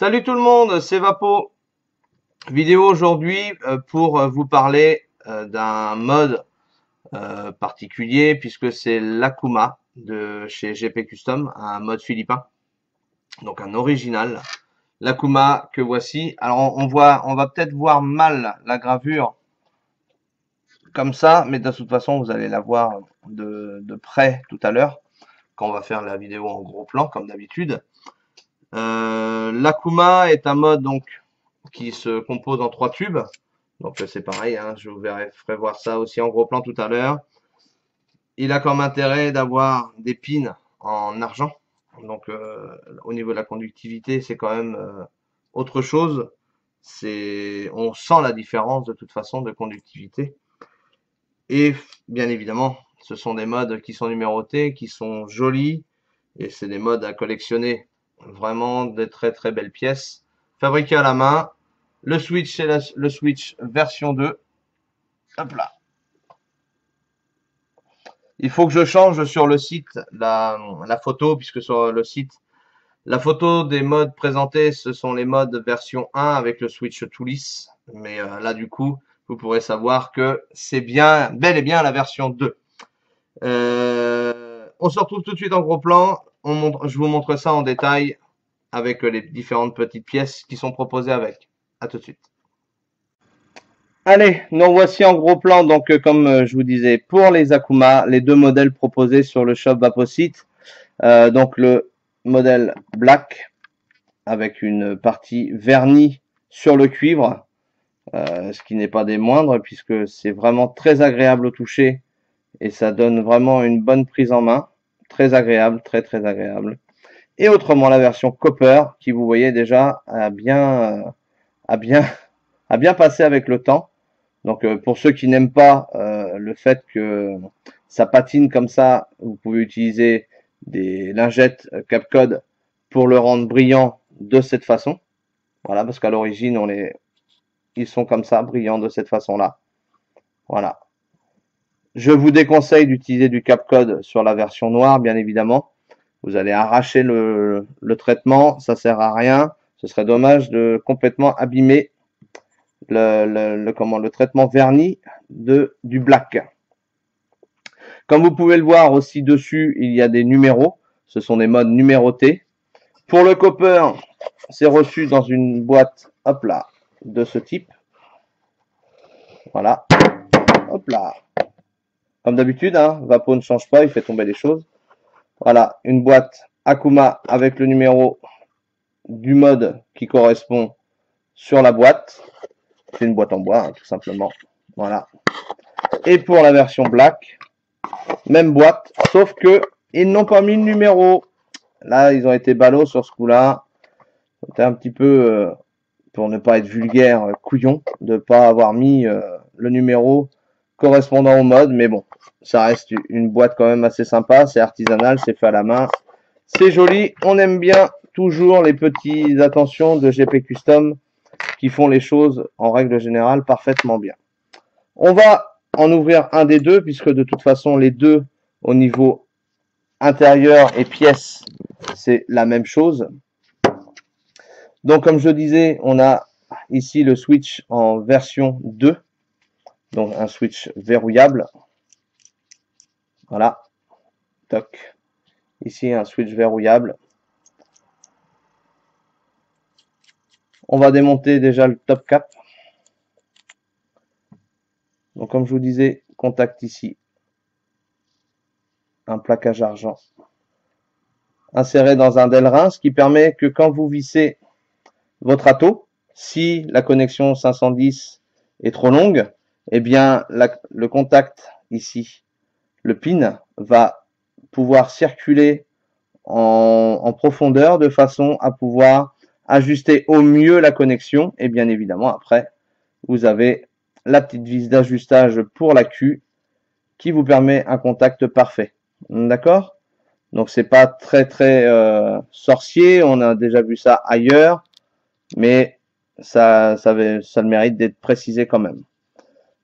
Salut tout le monde, c'est Vapo. Vidéo aujourd'hui pour vous parler d'un mode particulier puisque c'est l'Akuma de chez GP Custom, un mode philippin, donc un original. L'Akuma que voici. Alors on va peut-être voir mal la gravure comme ça, mais de toute façon vous allez la voir de près tout à l'heure quand on va faire la vidéo en gros plan comme d'habitude. L'Akuma est un mode donc qui se compose en 3 tubes. Donc c'est pareil, hein, je vous ferai voir ça aussi en gros plan tout à l'heure. Il a comme intérêt d'avoir des pins en argent. Donc au niveau de la conductivité, c'est quand même autre chose. On sent la différence de toute façon de conductivité. Et bien évidemment, ce sont des modes qui sont numérotés, qui sont jolis. Et c'est des modes à collectionner. Vraiment des très très belles pièces. Fabriquées à la main. Le switch, c'est le switch version 2. Hop là. Il faut que je change sur le site la photo, puisque sur le site, la photo des modes présentés, ce sont les modes version 1 avec le switch tout lisse. Mais là, du coup, vous pourrez savoir que c'est bien, bel et bien la version 2. On se retrouve tout de suite en gros plan. Je vous montre ça en détail avec les différentes petites pièces qui sont proposées avec. À tout de suite. Allez, nous voici en gros plan, donc comme je vous disais, pour les Akuma, les deux modèles proposés sur le shop Vaposite. Donc le modèle black avec une partie vernie sur le cuivre, ce qui n'est pas des moindres puisque c'est vraiment très agréable au toucher et ça donne vraiment une bonne prise en main, très agréable, très très agréable. Et autrement la version copper qui vous voyez déjà a bien passé avec le temps. Donc pour ceux qui n'aiment pas le fait que ça patine comme ça, vous pouvez utiliser des lingettes Capcode pour le rendre brillant de cette façon. Voilà, parce qu'à l'origine ils sont comme ça, brillants de cette façon-là. Voilà. Je vous déconseille d'utiliser du Capcode sur la version noire, bien évidemment. Vous allez arracher le traitement, ça sert à rien. Ce serait dommage de complètement abîmer le traitement verni du black. Comme vous pouvez le voir aussi dessus, il y a des numéros. Ce sont des modes numérotés. Pour le copper, c'est reçu dans une boîte, hop là, de ce type. Voilà. Hop là. Comme d'habitude, hein, Vapo ne change pas, il fait tomber les choses. Voilà, une boîte Akuma avec le numéro du mode qui correspond sur la boîte. C'est une boîte en bois, hein, tout simplement. Voilà. Et pour la version black, même boîte, sauf que ils n'ont pas mis le numéro. Là, ils ont été ballots sur ce coup-là. C'était un petit peu, pour ne pas être vulgaire, couillon, de ne pas avoir mis le numéro correspondant au mode. Mais bon, ça reste une boîte quand même assez sympa. C'est artisanal, c'est fait à la main. C'est joli. On aime bien toujours les petites attentions de GP Custom qui font les choses en règle générale parfaitement bien. On va en ouvrir un des deux puisque de toute façon les deux au niveau intérieur et pièces c'est la même chose. Donc comme je disais, on a ici le switch en version 2, donc un switch verrouillable. Voilà, toc. Ici un switch verrouillable. On va démonter déjà le top cap. Donc comme je vous disais, contact ici. Un plaquage argent. Inséré dans un Delrin, ce qui permet que quand vous vissez votre ato, si la connexion 510 est trop longue, eh bien le contact ici, le pin, va pouvoir circuler en profondeur de façon à pouvoir ajuster au mieux la connexion. Et bien évidemment, après, vous avez la petite vis d'ajustage pour la Q qui vous permet un contact parfait. D'accord? Donc c'est pas très sorcier, on a déjà vu ça ailleurs, mais ça le mérite d'être précisé quand même.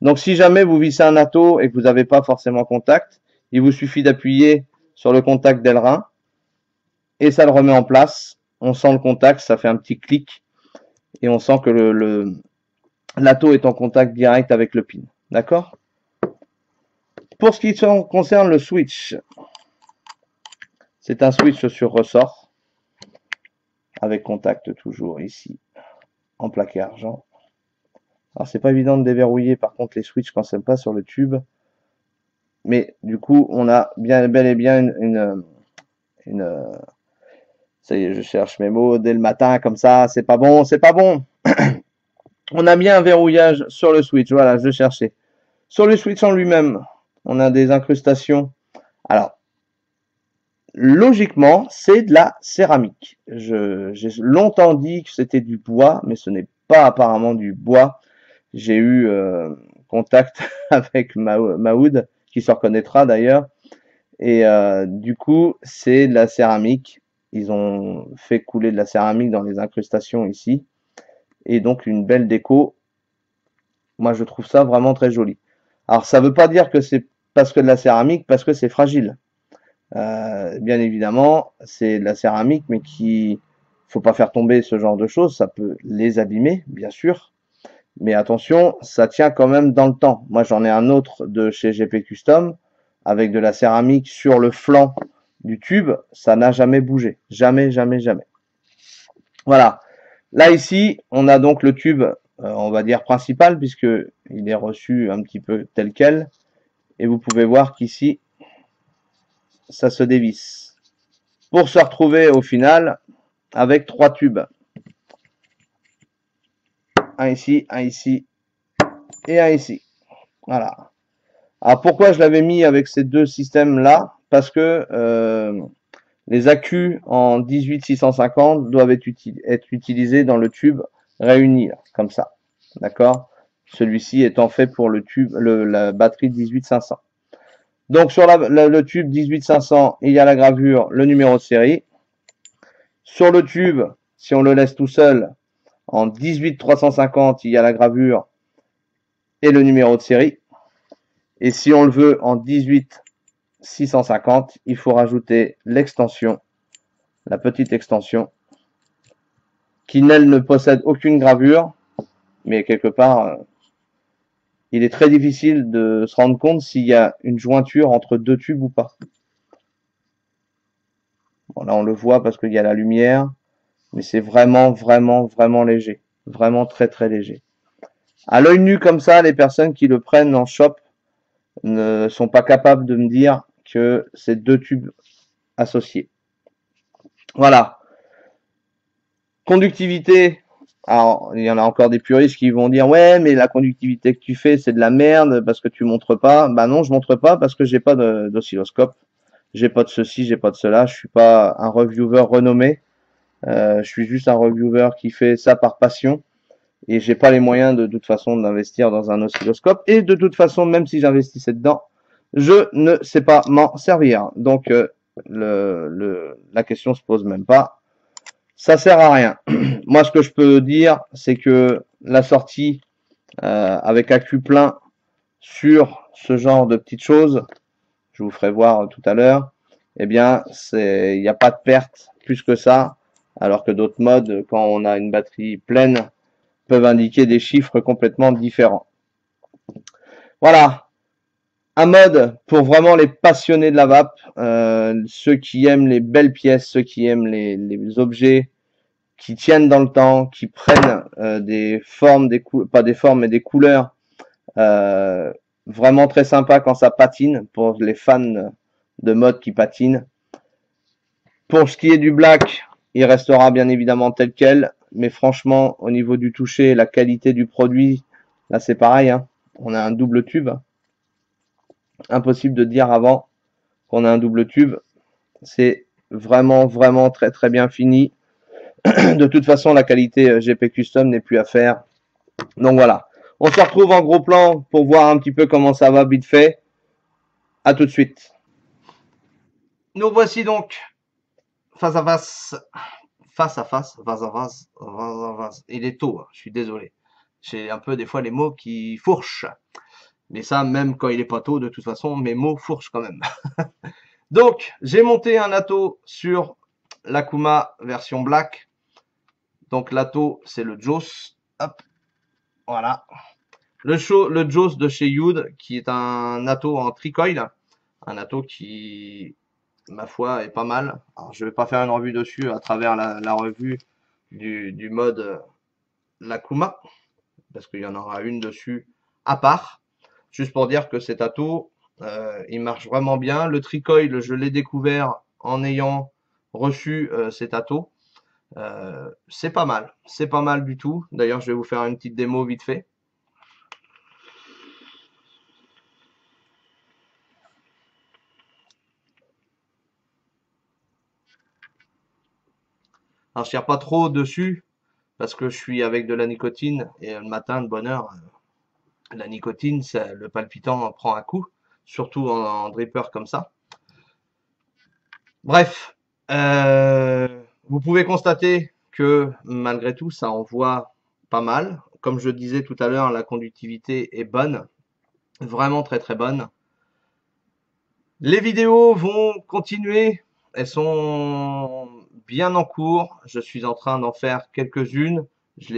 Donc si jamais vous vissez un ato et que vous n'avez pas forcément contact, il vous suffit d'appuyer sur le contact Delrin et ça le remet en place on sent le contact, ça fait un petit clic et on sent que l'atto est en contact direct avec le pin. D'accord? Pour ce qui concerne le switch, c'est un switch sur ressort avec contact toujours ici en plaqué argent. Alors c'est pas évident de déverrouiller par contre les switches quand c'est pas sur le tube, mais du coup on a bel et bien une ça y est, je cherche mes mots dès le matin comme ça, c'est pas bon, c'est pas bon. On a bien un verrouillage sur le switch, voilà, je cherchais. Sur le switch en lui-même, on a des incrustations. Alors, logiquement, c'est de la céramique. J'ai longtemps dit que c'était du bois, mais ce n'est pas apparemment du bois. J'ai eu contact avec Maoud, qui se reconnaîtra d'ailleurs. Et du coup, c'est de la céramique. Ils ont fait couler de la céramique dans les incrustations ici. Et donc, une belle déco. Moi, je trouve ça vraiment très joli. Alors, ça ne veut pas dire que c'est parce que de la céramique, parce que c'est fragile. Bien évidemment, c'est de la céramique, mais qui faut pas faire tomber ce genre de choses. Ça peut les abîmer, bien sûr. Mais attention, ça tient quand même dans le temps. Moi, j'en ai un autre de chez GP Custom avec de la céramique sur le flanc du tube. Ça n'a jamais bougé. Jamais, jamais, jamais. Voilà. Là, ici, on a donc le tube, on va dire principal, puisque il est reçu un petit peu tel quel. Et vous pouvez voir qu'ici, ça se dévisse. Pour se retrouver au final avec 3 tubes. Un ici et un ici. Voilà. Alors pourquoi je l'avais mis avec ces deux systèmes là? Parce que les accus en 18650 doivent être utilisés dans le tube réunir, comme ça. D'accord? Celui-ci étant fait pour le tube, la batterie 18500. Donc sur le tube 18500, il y a la gravure, le numéro de série. Sur le tube, si on le laisse tout seul, en 18350, il y a la gravure et le numéro de série. Et si on le veut en 18650, il faut rajouter l'extension, la petite extension, qui elle ne possède aucune gravure, mais quelque part, il est très difficile de se rendre compte s'il y a une jointure entre deux tubes ou pas. Bon, là on le voit parce qu'il y a la lumière, mais c'est vraiment, vraiment, vraiment léger. Vraiment très, très léger. À l'œil nu comme ça, les personnes qui le prennent en shop ne sont pas capables de me dire que c'est deux tubes associés. Voilà. Conductivité. Alors, il y en a encore des puristes qui vont dire ouais, mais la conductivité que tu fais, c'est de la merde parce que tu montres pas. Bah non, je montre pas parce que j'ai pas d'oscilloscope. J'ai pas de ceci, j'ai pas de cela. Je suis pas un reviewer renommé. Je suis juste un reviewer qui fait ça par passion. Et j'ai pas les moyens de toute façon d'investir dans un oscilloscope. Et de toute façon, même si j'investissais dedans, je ne sais pas m'en servir. Donc la question se pose même pas. Ça sert à rien. Moi, ce que je peux dire, c'est que la sortie avec accu plein sur ce genre de petites choses, je vous ferai voir tout à l'heure, eh bien, il n'y a pas de perte plus que ça, alors que d'autres modes, quand on a une batterie pleine, peuvent indiquer des chiffres complètement différents. Voilà, un mode pour vraiment les passionnés de la vape, ceux qui aiment les belles pièces, ceux qui aiment les objets qui tiennent dans le temps, qui prennent des formes, pas des formes, mais des couleurs vraiment très sympa quand ça patine, pour les fans de mode qui patinent. Pour ce qui est du black, il restera bien évidemment tel quel, mais franchement, au niveau du toucher, la qualité du produit, là c'est pareil, hein. On a un double tube. Impossible de dire avant qu'on a un double tube. C'est vraiment, vraiment très, très bien fini. De toute façon, la qualité GP Custom n'est plus à faire. Donc voilà. On se retrouve en gros plan pour voir un petit peu comment ça va vite fait. À tout de suite. Nous voici donc face à face. Face à face, face à face, face à face. Il est tôt, hein, je suis désolé. J'ai un peu des fois les mots qui fourchent. Mais ça, même quand il est pas tôt, de toute façon, mes mots fourchent quand même. Donc, j'ai monté un atto sur l'Akuma version black. Donc l'Ato, c'est le Joss. Hop, voilà. Le Joss de chez Youd, qui est un Ato en tricoil. Un Ato qui, ma foi, est pas mal. Alors, je vais pas faire une revue dessus à travers la revue du mode l'Akuma, parce qu'il y en aura une dessus à part. Juste pour dire que cet Ato, il marche vraiment bien. Le tricoil, je l'ai découvert en ayant reçu cet Ato. C'est pas mal du tout. D'ailleurs, je vais vous faire une petite démo vite fait. Alors, je tire pas trop dessus parce que je suis avec de la nicotine et le matin de bonne heure, la nicotine, le palpitant prend un coup, surtout en dripper comme ça. Bref, vous pouvez constater que malgré tout, ça envoie pas mal. Comme je disais tout à l'heure, la conductivité est bonne, vraiment très très bonne. Les vidéos vont continuer, elles sont bien en cours. Je suis en train d'en faire quelques-unes. Je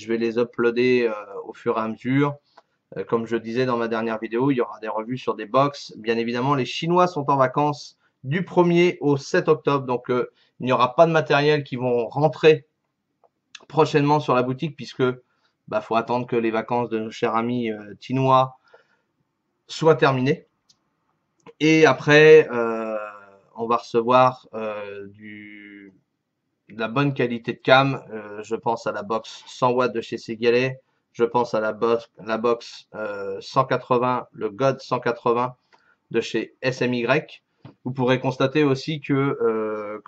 vais les uploader au fur et à mesure. Comme je disais dans ma dernière vidéo, il y aura des revues sur des box. Bien évidemment, les Chinois sont en vacances du 1er au 7 octobre. Donc, il n'y aura pas de matériel qui vont rentrer prochainement sur la boutique puisque faut attendre que les vacances de nos chers amis chinois soient terminées. Et après, on va recevoir de la bonne qualité de cam. Je pense à la box 100 watts de chez Seagate. Je pense à la box 180, le God 180 de chez SMY. Vous pourrez constater aussi que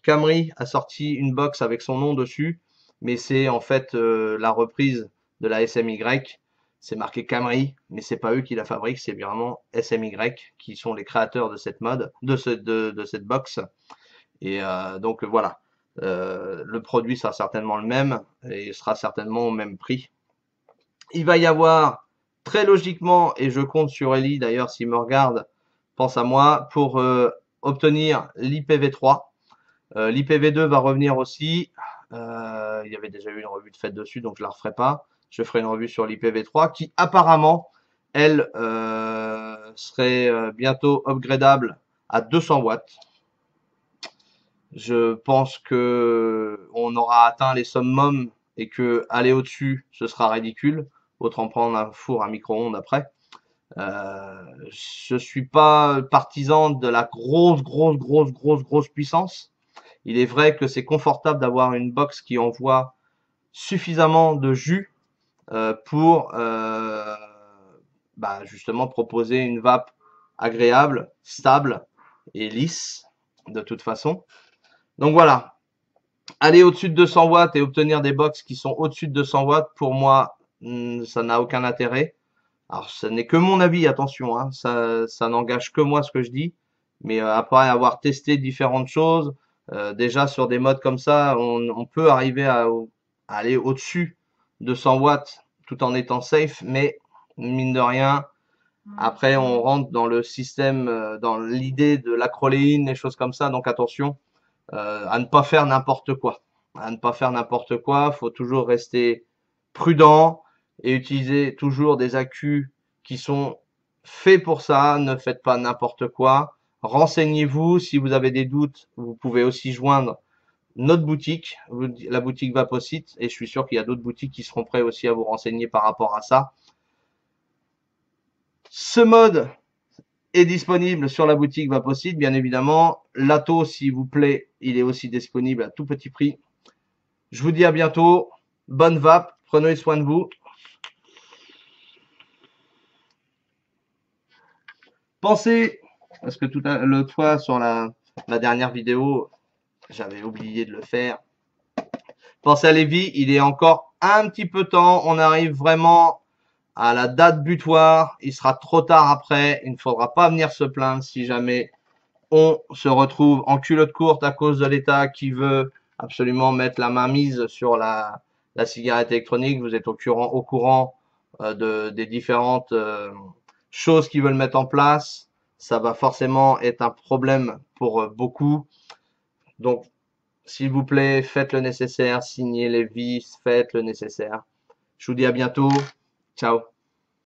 Camry a sorti une box avec son nom dessus, mais c'est en fait la reprise de la SMY. C'est marqué Camry, mais c'est pas eux qui la fabriquent, c'est vraiment SMY qui sont les créateurs de cette mode, de cette box. Et donc voilà, le produit sera certainement le même et sera certainement au même prix. Il va y avoir très logiquement, et je compte sur Ellie d'ailleurs s'il me regarde, pense à moi, pour obtenir l'IPv3. L'IPv2 va revenir aussi. Il y avait déjà eu une revue de fait dessus, donc je la referai pas. Je ferai une revue sur l'IPv3 qui apparemment, elle, serait bientôt upgradable à 200 watts. Je pense que on aura atteint les summums et que aller au-dessus, ce sera ridicule. Autant prendre un four à micro-ondes après. Je suis pas partisan de la grosse puissance. Il est vrai que c'est confortable d'avoir une box qui envoie suffisamment de jus pour justement proposer une vape agréable, stable et lisse de toute façon. Donc voilà, aller au-dessus de 200 watts et obtenir des box qui sont au-dessus de 200 watts, pour moi, ça n'a aucun intérêt. Alors, ce n'est que mon avis, attention, hein, ça n'engage que moi ce que je dis. Mais après avoir testé différentes choses, déjà sur des modes comme ça, on peut arriver à aller au-dessus de 100 watts tout en étant safe. Mais mine de rien, après on rentre dans le système, dans l'idée de l'acroléine, et choses comme ça. Donc attention à ne pas faire n'importe quoi. À ne pas faire n'importe quoi, faut toujours rester prudent et utiliser toujours des accus qui sont faits pour ça. Ne faites pas n'importe quoi. Renseignez-vous. Si vous avez des doutes, vous pouvez aussi joindre notre boutique, la boutique Vaposite, et je suis sûr qu'il y a d'autres boutiques qui seront prêts aussi à vous renseigner par rapport à ça. Ce mode est disponible sur la boutique Vaposite, bien évidemment. L'Ato, s'il vous plaît, il est aussi disponible à tout petit prix. Je vous dis à bientôt. Bonne vape. Prenez soin de vous. Pensez, parce que l'autre fois sur la dernière vidéo, j'avais oublié de le faire. Pensez à Lévi, il est encore un petit peu temps. On arrive vraiment à la date butoir. Il sera trop tard après. Il ne faudra pas venir se plaindre si jamais on se retrouve en culotte courte à cause de l'État qui veut absolument mettre la main mise sur la cigarette électronique. Vous êtes au courant des différentes choses qu'ils veulent mettre en place. Ça va forcément être un problème pour beaucoup. Donc, s'il vous plaît, faites le nécessaire, signez les vis, faites le nécessaire. Je vous dis à bientôt. Ciao.